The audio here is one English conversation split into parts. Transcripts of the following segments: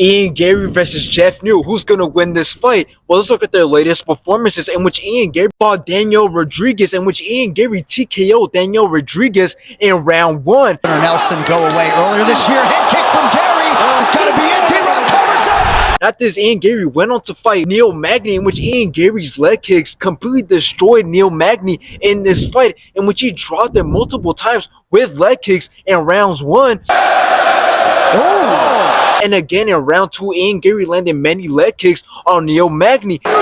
Ian Garry versus Geoff Neal. Who's going to win this fight? Well, let's look at their latest performances in which Ian Garry fought Daniel Rodriguez, in which Ian Garry TKO'd Daniel Rodriguez in round 1. Nelson go away earlier this year. Head kick from Garry. It's got to be in. D-Rock covers up. After this, Ian Garry went on to fight Neil Magny, in which Ian Garry's leg kicks completely destroyed Neil Magny in this fight, in which he dropped him multiple times with leg kicks in rounds 1. And again in round 2, Ian Garry landed many leg kicks on Neil Magny. And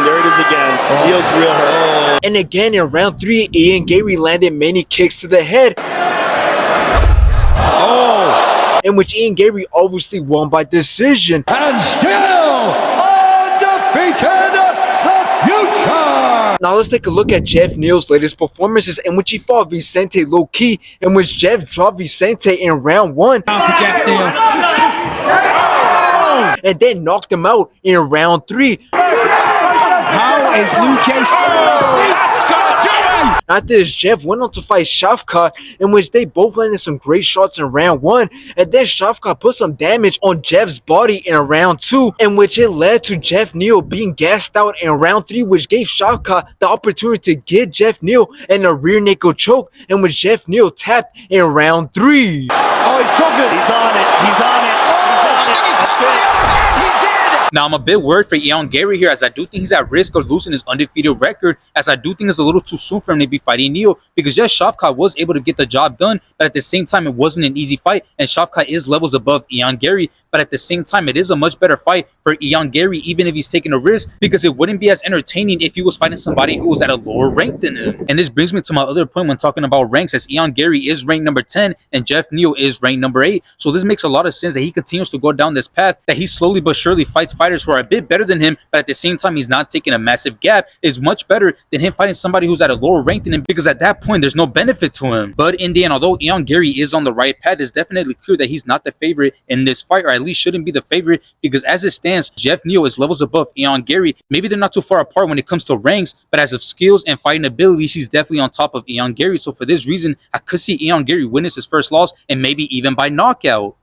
there it is again. Neil's real hurt. And again in round 3, Ian Garry landed many kicks to the head. In which Ian Garry obviously won by decision. And still undefeated, the future. Now let's take a look at Geoff Neal's latest performances, in which he fought Vicente low-key, in which Geoff dropped Vicente in round 1. Geoff Neal. And then knocked him out in round 3. How is Lucas? That's gonna do it! After this, Geoff went on to fight Shafkat, in which they both landed some great shots in round 1, and then Shafkat put some damage on Geoff's body in round 2, in which it led to Geoff Neal being gassed out in round 3, which gave Shafkat the opportunity to get Geoff Neal in a rear naked choke, in which Geoff Neal tapped in round 3. Oh, he's choking. He's on it. He's on it. Now, I'm a bit worried for Ian Garry here, as I do think he's at risk of losing his undefeated record, as I do think it's a little too soon for him to be fighting Neal, because yes, Shafkat was able to get the job done, but at the same time, it wasn't an easy fight, and Shafkat is levels above Ian Garry, but at the same time, it is a much better fight for Ian Garry, even if he's taking a risk, because it wouldn't be as entertaining if he was fighting somebody who was at a lower rank than him. And this brings me to my other point when talking about ranks, as Ian Garry is ranked number 10, and Geoff Neal is ranked number 8, so this makes a lot of sense that he continues to go down this path, that he slowly but surely fights fighters who are a bit better than him, but at the same time, he's not taking a massive gap. It's much better than him fighting somebody who's at a lower rank than him, because at that point, there's no benefit to him. But in the end, although Ian Garry is on the right path, it's definitely clear that he's not the favorite in this fight, or at least shouldn't be the favorite, because as it stands, Geoff Neal is levels above Ian Garry. Maybe they're not too far apart when it comes to ranks, but as of skills and fighting abilities, he's definitely on top of Ian Garry. So for this reason, I could see Ian Garry witness his first loss, and maybe even by knockout.